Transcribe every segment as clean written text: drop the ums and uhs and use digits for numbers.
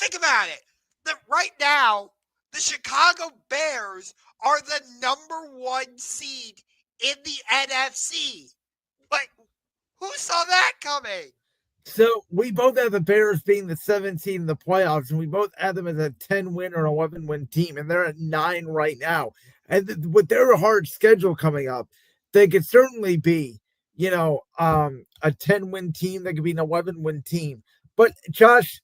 Think about it. Right now, the Chicago Bears are the number one seed in the NFC. But who saw that coming? So we both have the Bears being the 7th seed in the playoffs, and we both have them as a 10-win or 11-win team, and they're at 9 right now. And with their hard schedule coming up, they could certainly be, a 10-win team. They could be an 11-win team. But Josh,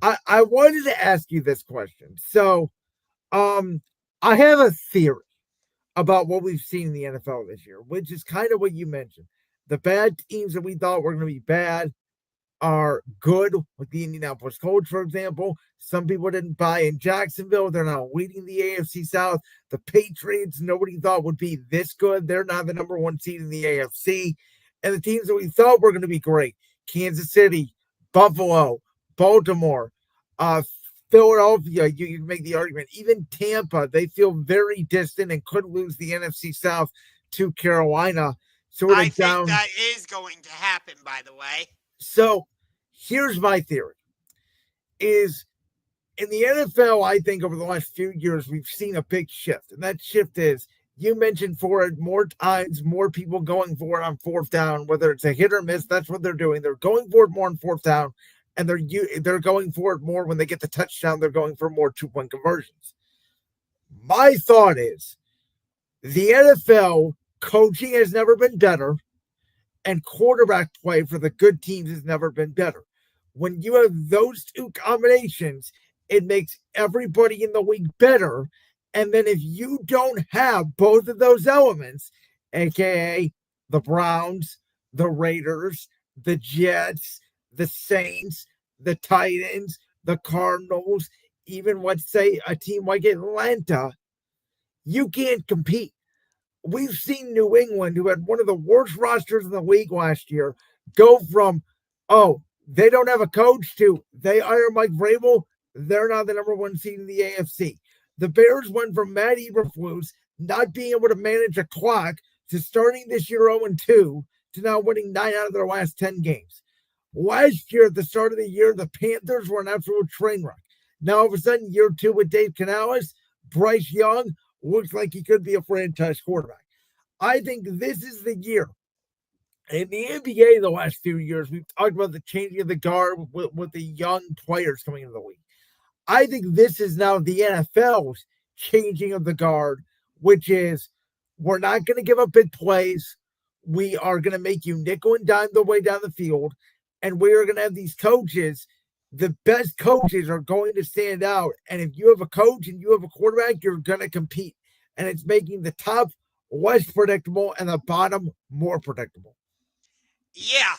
I wanted to ask you this question. So, I have a theory about what we've seen in the NFL this year, which is kind of what you mentioned. The bad teams that we thought were going to be bad are good, like the Indianapolis Colts, for example. Some people didn't buy in Jacksonville. They're now leading the AFC South. The Patriots, nobody thought would be this good. They're now the number one seed in the AFC. And the teams that we thought were going to be great, Kansas City, Buffalo, Baltimore, uh, Philadelphia, you can make the argument. Even Tampa, they feel very distant and could lose the NFC South to Carolina. Sort I of think down. that is going to happen, by the way. So here's my theory is in the NFL, I think over the last few years, we've seen a big shift. And that shift is you mentioned for it more times, more people going for it on fourth down, whether it's a hit or miss. That's what they're doing. They're going for it more on fourth down, and they're going for it more when they get the touchdown. They're going for more 2-point conversions. My thought is the NFL coaching has never been better, and quarterback play for the good teams has never been better. When you have those two combinations, it makes everybody in the league better. And then if you don't have both of those elements, aka the Browns, the Raiders, the Jets, the Saints, the Titans, the Cardinals, even let's say a team like Atlanta, you can't compete. We've seen New England, who had one of the worst rosters in the league last year, go from, oh, they don't have a coach to they hire Mike Vrabel. They're now the number one seed in the AFC. The Bears went from Matt Eberflus not being able to manage a clock to starting this year 0-2 to now winning 9 out of their last 10 games. Last year, at the start of the year, the Panthers were an absolute train wreck. Now, all of a sudden, year 2 with Dave Canales, Bryce Young looks like he could be a franchise quarterback. I think this is the year. In the NBA, the last few years, we've talked about the changing of the guard with the young players coming into the league. I think this is now the NFL's changing of the guard, which is we're not going to give up big plays. We are going to make you nickel and dime the way down the field. And we are going to have these coaches. The best coaches are going to stand out. And if you have a coach and you have a quarterback, you're going to compete. And it's making the top less predictable and the bottom more predictable. Yeah.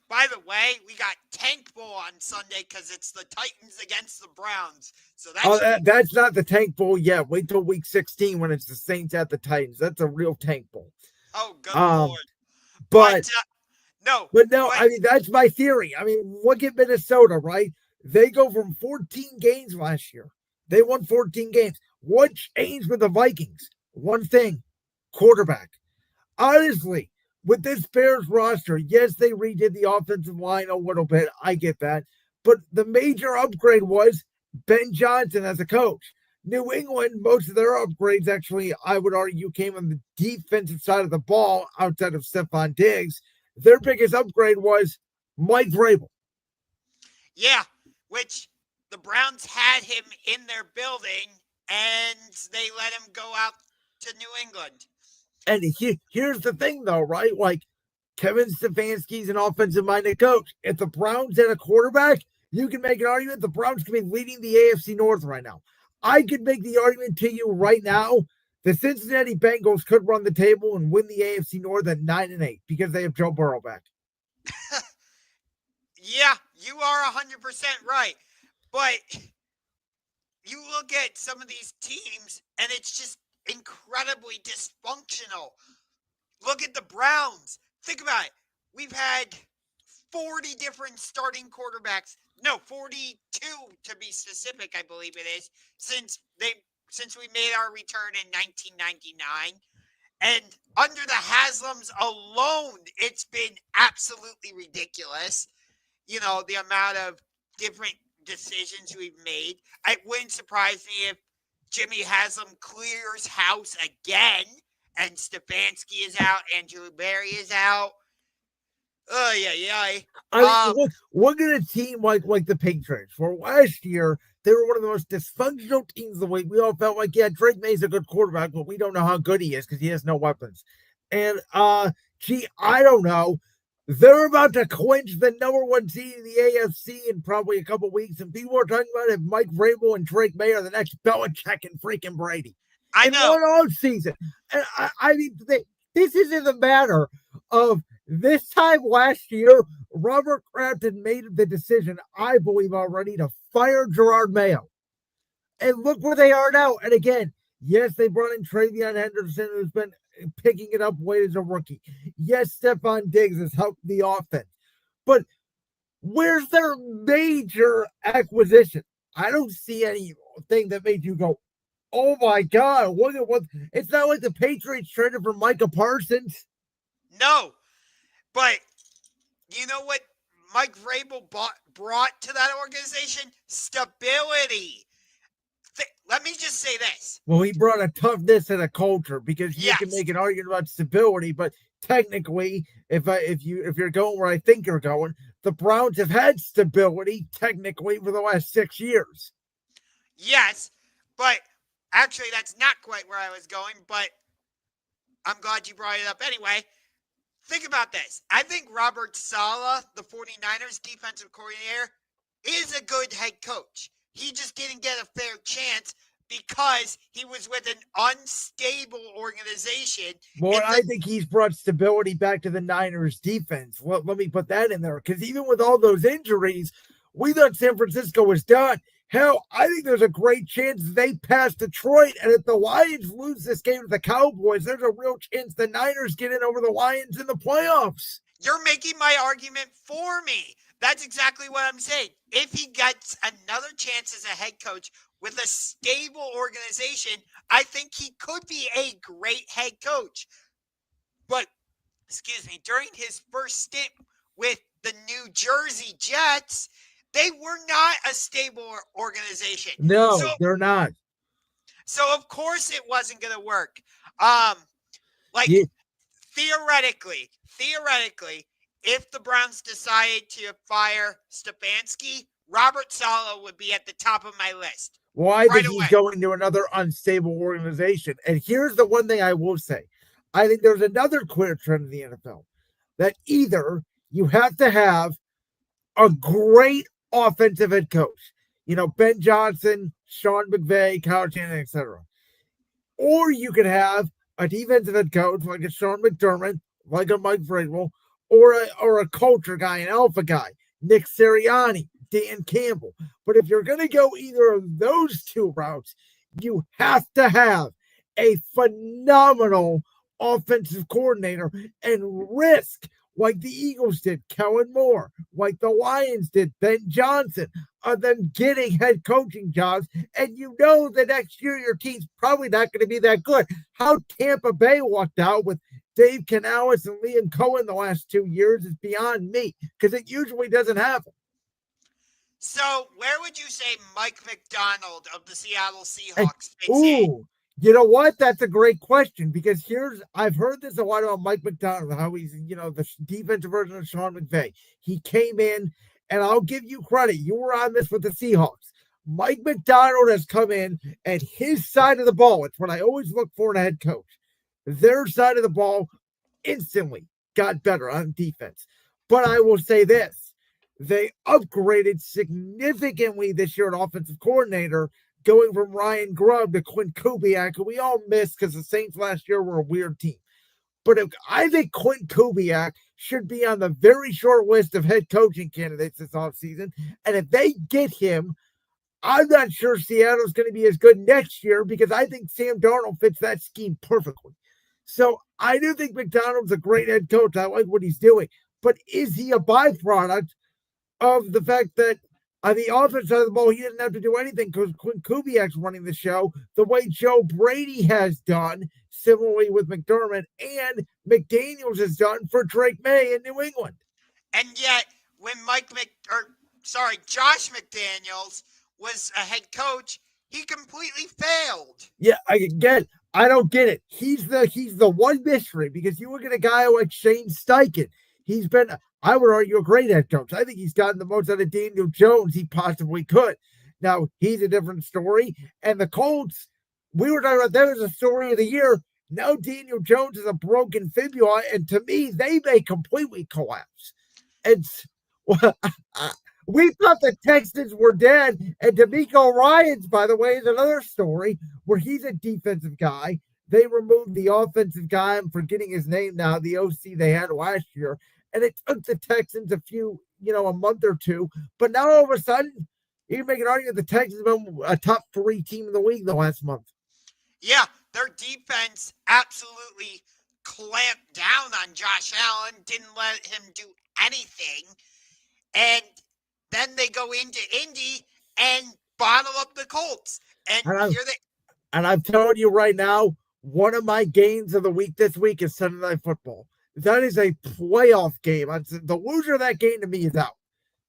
By the way, we got Tank Bowl on Sunday because it's the Titans against the Browns. So that's not the Tank Bowl yet. Wait till week 16 when it's the Saints at the Titans. That's a real Tank Bowl. Oh, good Lord. But no. I mean, that's my theory. I mean, look at Minnesota, right? They go from 14 games last year. They won 14 games. What changed with the Vikings? One thing, quarterback. Honestly, with this Bears roster, yes, they redid the offensive line a little bit. I get that. But the major upgrade was Ben Johnson as a coach. New England, most of their upgrades actually, I would argue, came on the defensive side of the ball outside of Stephon Diggs. Their biggest upgrade was Mike Vrabel. Yeah, which the Browns had him in their building, and they let him go out to New England. And here's the thing, though, right? Like, Kevin Stefanski's an offensive-minded coach. If the Browns had a quarterback, you can make an argument the Browns could be leading the AFC North right now. I could make the argument to you right now the Cincinnati Bengals could run the table and win the AFC North at 9-8 because they have Joe Burrow back. Yeah, you are 100% right. But you look at some of these teams, and it's just incredibly dysfunctional. Look at the Browns. Think about it. We've had 40 different starting quarterbacks. No, 42 to be specific, I believe it is, since we made our return in 1999. And under the Haslams alone, it's been absolutely ridiculous. You know, the amount of different decisions we've made. It wouldn't surprise me if Jimmy Haslam clears house again and Stefanski is out and Drew Barry is out. Oh, yeah. I mean, look at a team like the Patriots. For last year, they were one of the most dysfunctional teams of the week. We all felt like, yeah, Drake May's a good quarterback, but we don't know how good he is because he has no weapons. And I don't know. They're about to clinch the number one seed in the AFC in probably a couple weeks, and people are talking about if Mike Vrabel and Drake May are the next Belichick and freaking Brady. I know. In one off season. And I mean, this isn't a matter of this time last year, Robert Kraft had made the decision, I believe already, to fire Gerard Mayo. And look where they are now. And again, yes, they brought in Travion Henderson, who's been picking it up late as a rookie. Yes, Stephon Diggs has helped the offense. But where's their major acquisition? I don't see anything that made you go, oh my God, look at what. It's not like the Patriots traded for Micah Parsons. No, but you know what Mike Vrabel brought to that organization? Stability. Let me just say this. Well, he brought a toughness and a culture, because you can make an argument about stability, but technically, if you're going where I think you're going, the Browns have had stability technically for the last 6 years. Yes, but actually that's not quite where I was going, but I'm glad you brought it up anyway. Think about this. I think Robert Saleh, the 49ers defensive coordinator, is a good head coach. He just didn't get a fair chance because he was with an unstable organization. Well, I think he's brought stability back to the Niners defense. Let me put that in there, because even with all those injuries, we thought San Francisco was done. Hell, I think there's a great chance they pass Detroit, and if the Lions lose this game to the Cowboys, there's a real chance the Niners get in over the Lions in the playoffs. You're making my argument for me. That's exactly what I'm saying. If he gets another chance as a head coach with a stable organization, I think he could be a great head coach. But, during his first stint with the New Jersey Jets, they were not a stable organization. No, they're not. So, of course, it wasn't going to work. Theoretically, if the Browns decided to fire Stefanski, Robert Saleh would be at the top of my list. Well, I think he's going to another unstable organization. And here's the one thing I will say. I think there's another clear trend in the NFL that either you have to have a great offensive head coach, Ben Johnson, Sean McVay, Kyle Shanahan, etc., or you could have a defensive head coach like a Sean McDermott, like a Mike Vrabel, or a culture guy, an alpha guy, Nick Sirianni, Dan Campbell. But if you're going to go either of those two routes, you have to have a phenomenal offensive coordinator and risk, like the Eagles did, Kellen Moore, like the Lions did, Ben Johnson, of them getting head coaching jobs. And the next year your team's probably not going to be that good. How Tampa Bay walked out with Dave Canales and Liam Cohen the last 2 years is beyond me, because it usually doesn't happen. So where would you say Mike McDonald of the Seattle Seahawks fits in? Ooh, you know what? That's a great question, because I've heard this a lot about Mike McDonald, how he's, the defensive version of Sean McVay. He came in, and I'll give you credit. You were on this with the Seahawks. Mike McDonald has come in, and his side of the ball, it's what I always look for in a head coach. Their side of the ball instantly got better on defense. But I will say this. They upgraded significantly this year at offensive coordinator, going from Ryan Grubb to Quinn Kubiak, who we all missed because the Saints last year were a weird team. But I think Quinn Kubiak should be on the very short list of head coaching candidates this offseason. And if they get him, I'm not sure Seattle's going to be as good next year, because I think Sam Darnold fits that scheme perfectly. So I do think McDonald's a great head coach. I like what he's doing. But is he a byproduct of the fact that on the offense side of the ball, he didn't have to do anything because Quinn Kubiak's running the show the way Joe Brady has done, similarly with McDermott, and McDaniels has done for Drake May in New England? And yet, when Josh McDaniels was a head coach. He completely failed. Yeah, I don't get it. He's the one mystery because you look at a guy like Shane Steichen. He's been, I would argue, a great head coach. I think he's gotten the most out of Daniel Jones he possibly could. Now he's a different story. And the Colts, we were talking about that was a story of the year. Now Daniel Jones is a broken fibula, and to me, they may completely collapse. It's well, we thought the Texans were dead, and D'Amico Ryans, by the way, is another story where he's a defensive guy. They removed the offensive guy. I'm forgetting his name now. The OC they had last year, and it took the Texans a month or two. But now all of a sudden, you can make an argument the Texans have been a top 3 team in the league the last month. Yeah, their defense absolutely clamped down on Josh Allen, didn't let him do anything. And then they go into Indy and bottle up the Colts. And I'm telling you right now, one of my games of the week this week is Sunday Night Football. That is a playoff game. The loser of that game to me is out.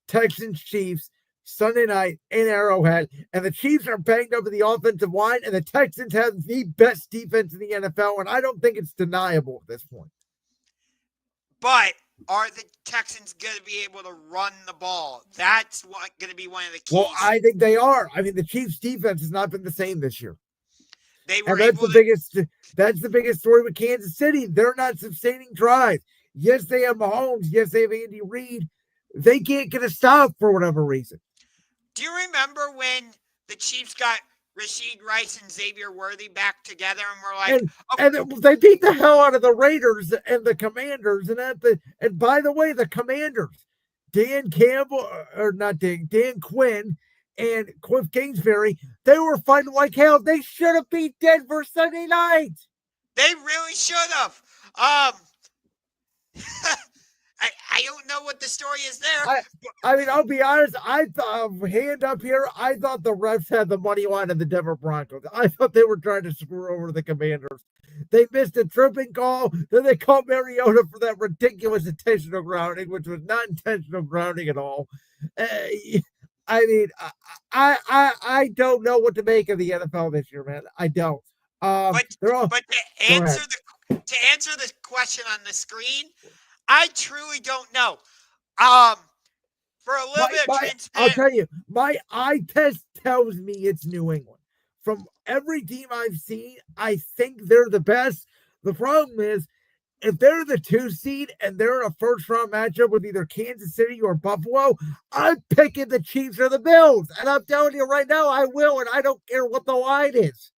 Texans Chiefs Sunday night in Arrowhead, and the Chiefs are banged up with the offensive line, and the Texans have the best defense in the NFL, and I don't think it's deniable at this point. But are the Texans going to be able to run the ball? That's going to be one of the keys. Well, I think they are. I mean, the Chiefs' defense has not been the same this year. That's the biggest story with Kansas City. They're not sustaining drives. Yes, they have Mahomes. Yes, they have Andy Reid. They can't get a stop for whatever reason. Do you remember when the Chiefs got Rashid Rice and Xavier Worthy back together, and we're like, and they beat the hell out of the Raiders and the Commanders, and by the way, the Commanders, Dan Quinn and Cliff Kingsbury, they were fighting like hell. They should have beat Denver Sunday night. They really should have. I don't know what the story is there. I mean, I'll be honest. I thought, hand up here, I thought the refs had the money line of the Denver Broncos. I thought they were trying to screw over the Commanders. They missed a tripping call. Then they called Mariota for that ridiculous intentional grounding, which was not intentional grounding at all. I mean, I don't know what to make of the NFL this year, man. I don't. But to answer the question on the screen, I truly don't know. For a little bit of transparency, I'll tell you, my eye test tells me it's New England. From every team I've seen, I think they're the best. The problem is, if they're the 2 seed and they're in a first-round matchup with either Kansas City or Buffalo, I'm picking the Chiefs or the Bills. And I'm telling you right now, I will, and I don't care what the line is.